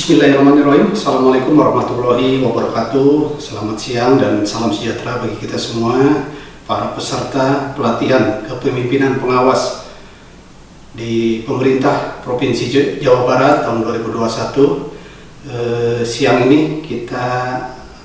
Bismillahirrahmanirrahim. Assalamualaikum warahmatullahi wabarakatuh. Selamat siang dan salam sejahtera bagi kita semua, para peserta pelatihan kepemimpinan pengawas di pemerintah Provinsi Jawa Barat tahun 2021. Siang ini kita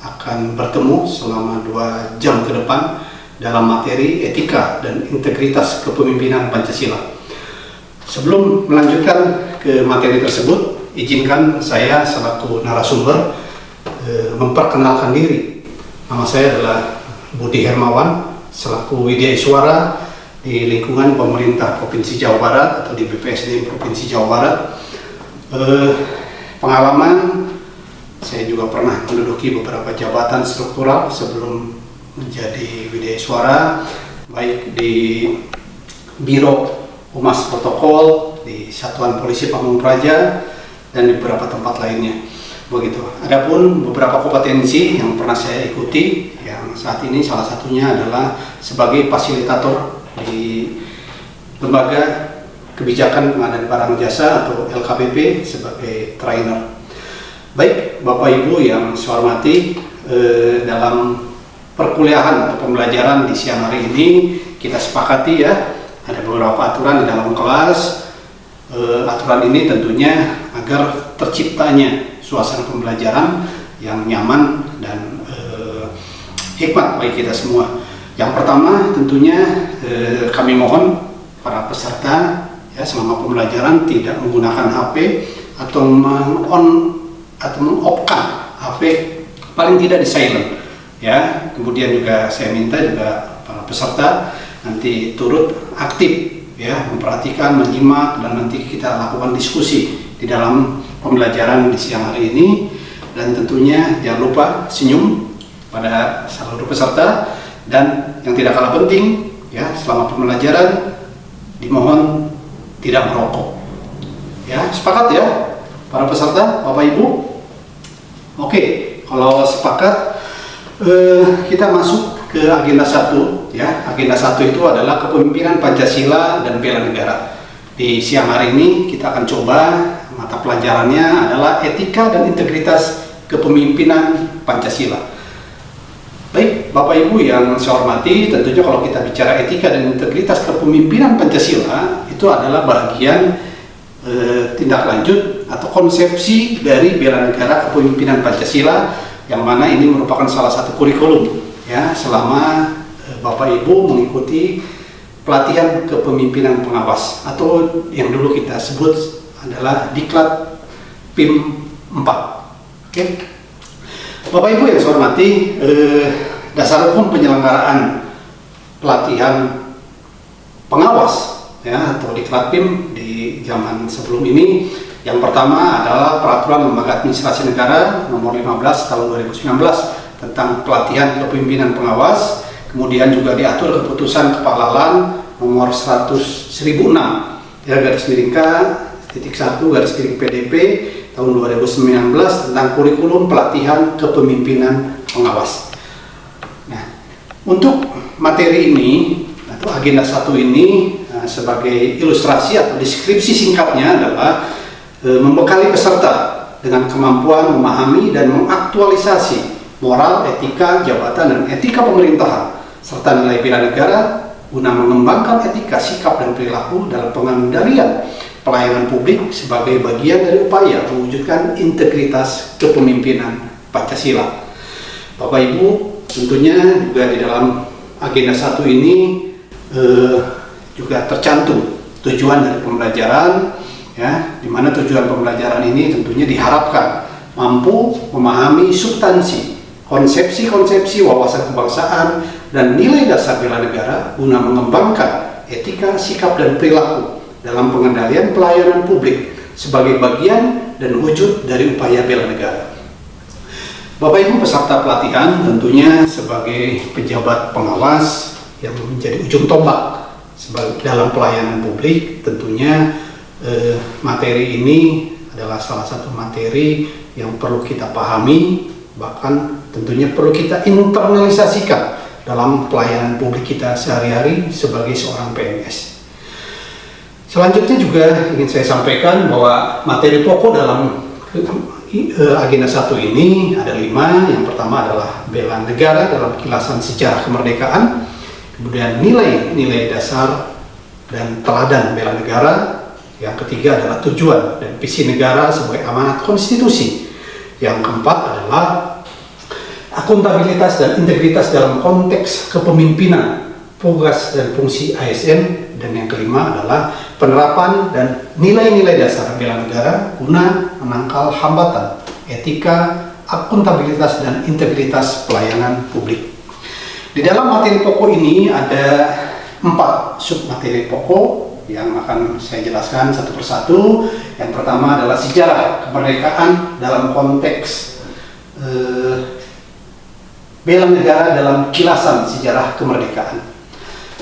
akan bertemu selama 2 jam ke depan dalam materi etika dan integritas kepemimpinan Pancasila. Sebelum melanjutkan ke materi tersebut, izinkan saya selaku narasumber memperkenalkan diri. Nama saya adalah Budi Hermawan, selaku Widya Iswara di lingkungan pemerintah Provinsi Jawa Barat atau di BPSD Provinsi Jawa Barat. Pengalaman, saya juga pernah menduduki beberapa jabatan struktural sebelum menjadi Widya Iswara, baik di Biro Humas Protokol, di Satuan Polisi Pamung Praja, dan di beberapa tempat lainnya. Begitu. Adapun beberapa kompetensi yang pernah saya ikuti, yang saat ini salah satunya adalah sebagai fasilitator di Lembaga Kebijakan Pengadaan Barang Jasa atau LKPP sebagai trainer. Baik, Bapak Ibu yang saya hormati, dalam perkuliahan atau pembelajaran di siang hari ini kita sepakati ya, ada beberapa aturan di dalam kelas. Aturan ini tentunya agar terciptanya suasana pembelajaran yang nyaman dan hikmat bagi kita semua. Yang pertama tentunya kami mohon para peserta ya, selama pembelajaran tidak menggunakan HP atau meng-off-kan HP, paling tidak di silent ya. Kemudian juga saya minta juga para peserta nanti turut aktif ya, memperhatikan, menyimak, dan nanti kita lakukan diskusi di dalam pembelajaran di siang hari ini. Dan tentunya jangan lupa senyum pada seluruh peserta, dan yang tidak kalah penting ya, selama pembelajaran dimohon tidak merokok ya. Sepakat ya para peserta, Bapak Ibu? Oke, kalau sepakat, kita masuk ke agenda 1 ya. Agenda 1 itu adalah kepemimpinan Pancasila dan bela negara. Di siang hari ini kita akan coba mata pelajarannya adalah etika dan integritas kepemimpinan Pancasila. Baik, Bapak Ibu yang saya hormati, tentunya kalau kita bicara etika dan integritas kepemimpinan Pancasila, itu adalah bagian tindak lanjut atau konsepsi dari bela negara kepemimpinan Pancasila, yang mana ini merupakan salah satu kurikulum ya, selama Bapak Ibu mengikuti pelatihan kepemimpinan pengawas atau yang dulu kita sebut adalah Diklat PIM 4. Oke. Bapak Ibu yang saya hormati, dasar hukum penyelenggaraan pelatihan pengawas ya, atau Diklat PIM di zaman sebelum ini, yang pertama adalah Peraturan Lembaga Administrasi Negara Nomor 15 Tahun 2019 tentang pelatihan kepemimpinan pengawas. Kemudian juga diatur keputusan Kepala LAN nomor 1006 ya, garis miring K.1 PDP tahun 2019 tentang kurikulum pelatihan kepemimpinan pengawas. Nah, untuk materi ini atau agenda 1 ini sebagai ilustrasi atau deskripsi singkatnya adalah membekali peserta dengan kemampuan memahami dan mengaktualisasi moral, etika, jabatan, dan etika pemerintahan, serta nilai bela negara guna mengembangkan etika, sikap, dan perilaku dalam pengendalian pelayanan publik sebagai bagian dari upaya mewujudkan integritas kepemimpinan Pancasila. Bapak Ibu, tentunya juga di dalam agenda 1 ini juga tercantum tujuan dari pembelajaran ya, di mana tujuan pembelajaran ini tentunya diharapkan mampu memahami substansi konsepsi-konsepsi wawasan kebangsaan dan nilai dasar bela negara guna mengembangkan etika, sikap, dan perilaku dalam pengendalian pelayanan publik sebagai bagian dan wujud dari upaya bela negara. Bapak Ibu peserta pelatihan, tentunya sebagai pejabat pengawas yang menjadi ujung tombak dalam pelayanan publik, tentunya materi ini adalah salah satu materi yang perlu kita pahami, bahkan tentunya perlu kita internalisasikan dalam pelayanan publik kita sehari-hari sebagai seorang PNS. Selanjutnya juga ingin saya sampaikan bahwa materi pokok dalam agenda 1 ini ada 5. Yang pertama adalah bela negara dalam kilasan sejarah kemerdekaan, kemudian nilai-nilai dasar dan teladan bela negara. Yang ketiga adalah tujuan dan visi negara sebagai amanat konstitusi. Yang keempat adalah akuntabilitas dan integritas dalam konteks kepemimpinan, tugas dan fungsi ASN. Dan yang kelima adalah penerapan dan nilai-nilai dasar bela negara guna menangkal hambatan, etika, akuntabilitas dan integritas pelayanan publik. Di dalam materi pokok ini ada 4 submateri pokok yang akan saya jelaskan satu persatu. Yang pertama adalah sejarah kemerdekaan dalam konteks bela negara dalam kilasan sejarah kemerdekaan.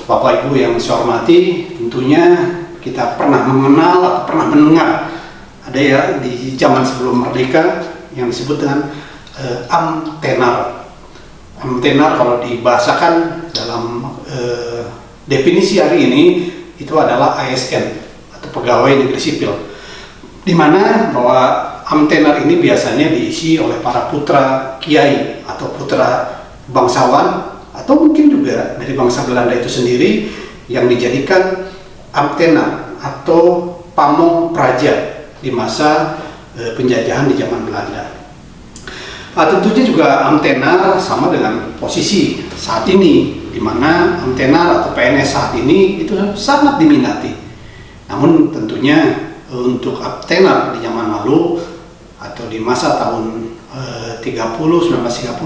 Bapak Ibu yang saya hormati, tentunya kita pernah mengenal atau pernah mendengar ada ya di zaman sebelum merdeka yang disebut dengan amtenar. Amtenar kalau dibahasakan dalam definisi hari ini itu adalah ASN atau pegawai negeri sipil, di mana bahwa amtenar ini biasanya diisi oleh para putra kiai atau putra bangsawan atau mungkin juga dari bangsa Belanda itu sendiri yang dijadikan amtenar atau pamong praja di masa penjajahan di zaman Belanda. Tentunya juga amtenar sama dengan posisi saat ini, di mana amtenar atau PNS saat ini itu sangat diminati. Namun tentunya untuk amtenar di zaman lalu atau di masa tahun 1945,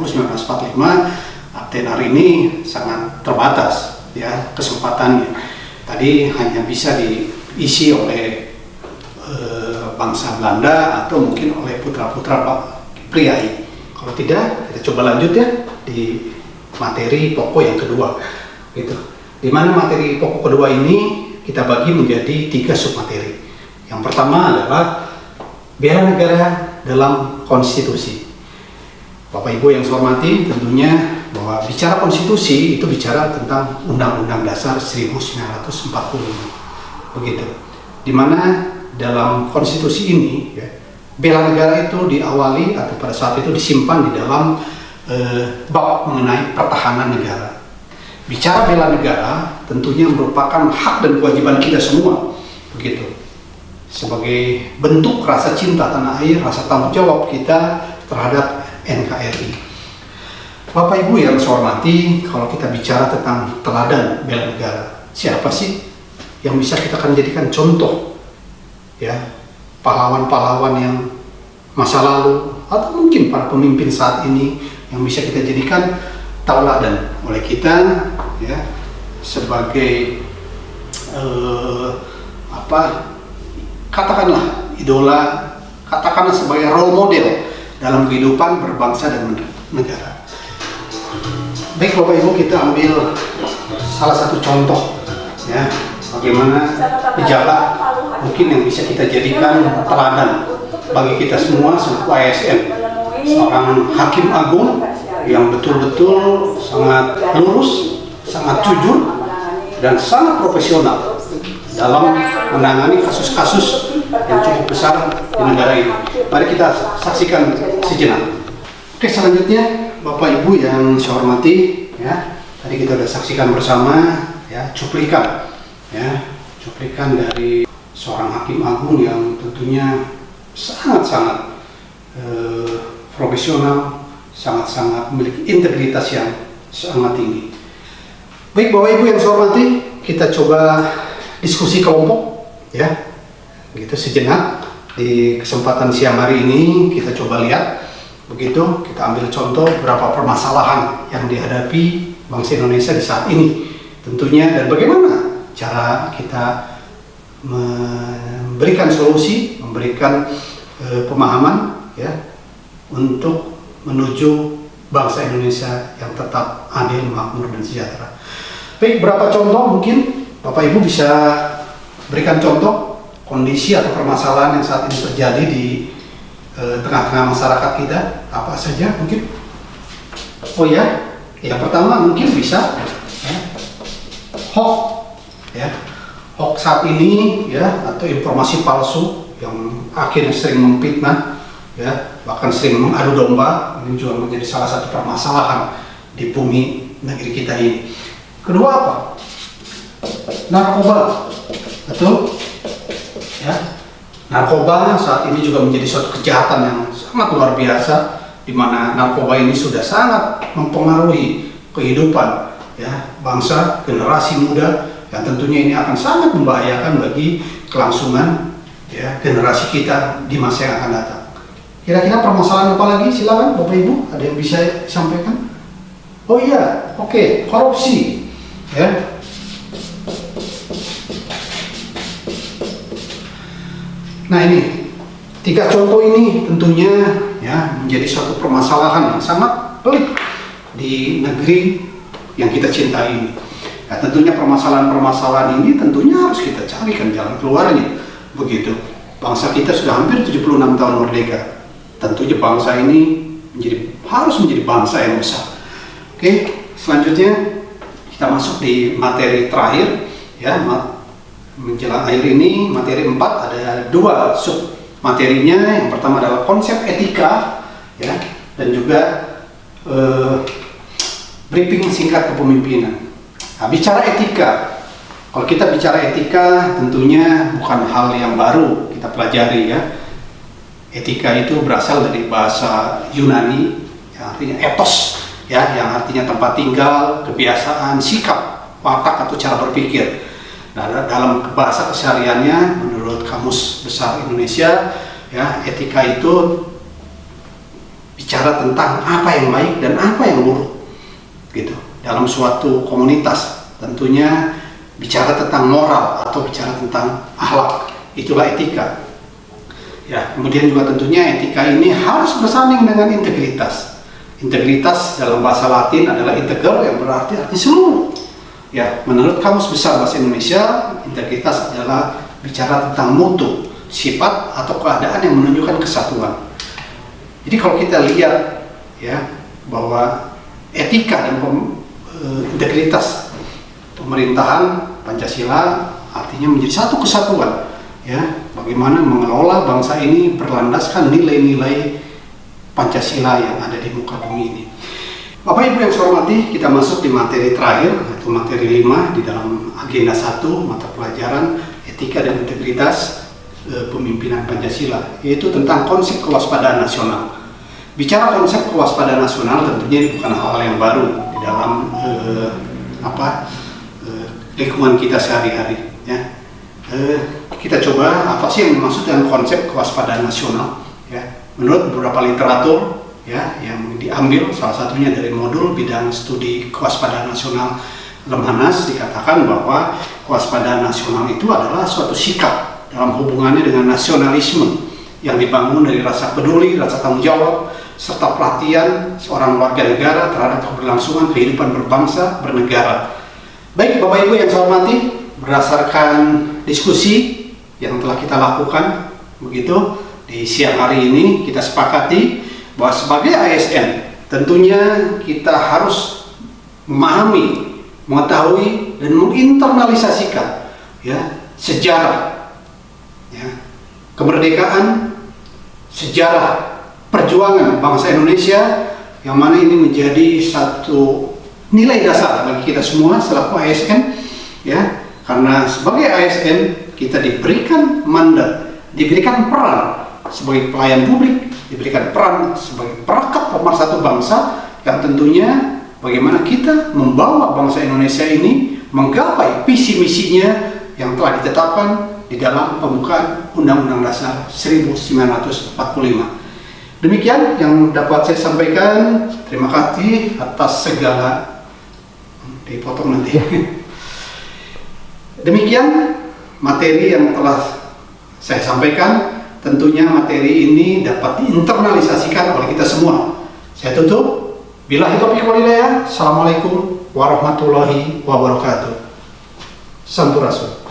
amtenar ini sangat terbatas ya kesempatannya. Tadi hanya bisa diisi oleh bangsa Belanda atau mungkin oleh putra-putra priai. Kalau tidak, kita coba lanjut ya di materi pokok yang kedua, gitu. Di mana materi pokok kedua ini kita bagi menjadi 3 submateri. Yang pertama adalah bela negara dalam konstitusi. Bapak Ibu yang saya hormati, tentunya bahwa bicara konstitusi itu bicara tentang Undang-Undang Dasar 1945, begitu. Di mana dalam konstitusi ini, ya, bela negara itu diawali atau pada saat itu disimpan di dalam bab mengenai pertahanan negara. Bicara bela negara tentunya merupakan hak dan kewajiban kita semua, begitu. Sebagai bentuk rasa cinta tanah air, rasa tanggung jawab kita terhadap NKRI. Bapak Ibu yang saya hormati, kalau kita bicara tentang teladan bela negara, siapa sih yang bisa kita akan jadikan contoh, ya, pahlawan-pahlawan yang masa lalu atau mungkin para pemimpin saat ini yang bisa kita jadikan tauladan oleh kita, ya, sebagai katakanlah idola, katakanlah sebagai role model dalam kehidupan berbangsa dan negara. Baik Bapak Ibu, kita ambil salah satu contoh, ya, bagaimana pejabat mungkin yang bisa kita jadikan teladan bagi kita semua selaku ASN. Seorang hakim agung yang betul-betul sangat lurus, sangat jujur, dan sangat profesional dalam menangani kasus-kasus yang cukup besar di negara ini. Mari kita saksikan sejenak. Oke, selanjutnya Bapak Ibu yang saya hormati, ya, tadi kita sudah saksikan bersama, ya, cuplikan dari seorang hakim agung yang tentunya sangat-sangat profesional, sangat-sangat memiliki integritas yang sangat tinggi. Baik Bapak Ibu yang saya hormati, kita coba diskusi kelompok, ya, gitu sejenak. Di kesempatan siang hari ini kita coba lihat, begitu, kita ambil contoh beberapa permasalahan yang dihadapi bangsa Indonesia di saat ini tentunya, dan bagaimana cara kita memberikan solusi, memberikan pemahaman, ya, untuk menuju bangsa Indonesia yang tetap adil, makmur, dan sejahtera. Baik, berapa contoh mungkin Bapak Ibu bisa berikan contoh kondisi atau permasalahan yang saat ini terjadi di tengah-tengah masyarakat kita, apa saja mungkin? Oh ya, yang pertama mungkin bisa, ya, hoax, ya, hoax saat ini, ya, atau informasi palsu yang akhirnya sering memfitnah ya, bahkan sering mengadu domba. Ini juga menjadi salah satu permasalahan di bumi negeri kita ini. Kedua apa? Narkoba, betul? Ya, narkoba saat ini juga menjadi suatu kejahatan yang sangat luar biasa, di mana narkoba ini sudah sangat mempengaruhi kehidupan ya bangsa, generasi muda, yang tentunya ini akan sangat membahayakan bagi kelangsungan ya generasi kita di masa yang akan datang. Kira-kira permasalahan apa lagi? Silakan Bapak Ibu, ada yang bisa disampaikan? Oh iya, oke, korupsi ya. Nah, ini 3 contoh ini tentunya ya menjadi suatu permasalahan yang sangat pelik di negeri yang kita cintai ini. Ya, tentunya permasalahan-permasalahan ini tentunya harus kita carikan jalan keluarnya. Begitu. Bangsa kita sudah hampir 76 tahun merdeka. Tentunya bangsa ini harus menjadi bangsa yang besar. Oke, selanjutnya kita masuk di materi terakhir ya, menjelang akhir ini, materi 4 ada 2 sub materinya. Yang pertama adalah konsep etika ya, dan juga briefing singkat kepemimpinan. Nah, bicara etika, kalau kita bicara etika tentunya bukan hal yang baru kita pelajari ya. Etika itu berasal dari bahasa Yunani yang artinya etos ya, yang artinya tempat tinggal, kebiasaan, sikap, watak atau cara berpikir. Nah, dalam bahasa kesehariannya menurut Kamus Besar Indonesia ya, etika itu bicara tentang apa yang baik dan apa yang buruk gitu dalam suatu komunitas. Tentunya bicara tentang moral atau bicara tentang akhlak, itulah etika ya. Kemudian juga tentunya etika ini harus bersanding dengan integritas. Integritas dalam bahasa Latin adalah integer, yang berarti seluruh ya. Menurut Kamus Besar Bahasa Indonesia, integritas adalah bicara tentang mutu, sifat atau keadaan yang menunjukkan kesatuan. Jadi kalau kita lihat ya bahwa etika dan integritas pemerintahan Pancasila artinya menjadi satu kesatuan ya. Bagaimana mengelola bangsa ini berlandaskan nilai-nilai Pancasila yang ada di muka bumi ini. Bapak Ibu yang saya hormati, kita masuk di materi terakhir, yaitu materi 5 di dalam agenda 1 mata pelajaran etika dan integritas pemimpinan Pancasila, yaitu tentang konsep kewaspadaan nasional. Bicara konsep kewaspadaan nasional tentunya bukan hal yang baru di dalam lingkungan kita sehari-hari ya. Kita coba apa sih yang dimaksud dengan konsep kewaspadaan nasional ya. Menurut beberapa literatur ya yang diambil, salah satunya dari modul bidang studi kewaspadaan nasional Lemhanas, dikatakan bahwa kewaspadaan nasional itu adalah suatu sikap dalam hubungannya dengan nasionalisme yang dibangun dari rasa peduli, rasa tanggung jawab, serta perhatian seorang warga negara terhadap keberlangsungan kehidupan berbangsa bernegara. Baik Bapak Ibu yang saya hormati, berdasarkan diskusi yang telah kita lakukan begitu di siang hari ini, kita sepakati bahwa sebagai ASN tentunya kita harus memahami, mengetahui dan menginternalisasikan ya sejarah ya, kemerdekaan, sejarah perjuangan bangsa Indonesia, yang mana ini menjadi satu nilai dasar bagi kita semua selaku ASN ya. Karena sebagai ASN kita diberikan mandat, diberikan peran sebagai pelayan publik, diberikan peran sebagai perekat pemersatu bangsa, yang tentunya bagaimana kita membawa bangsa Indonesia ini menggapai visi misinya yang telah ditetapkan di dalam pembukaan Undang-Undang Dasar 1945. Demikian yang dapat saya sampaikan. Terima kasih atas segala dipotong nanti. Demikian materi yang telah saya sampaikan. Tentunya materi ini dapat diinternalisasikan oleh kita semua. Saya tutup. Billahi taufiq wal hidayah. Assalamualaikum warahmatullahi wabarakatuh. Sampurasun.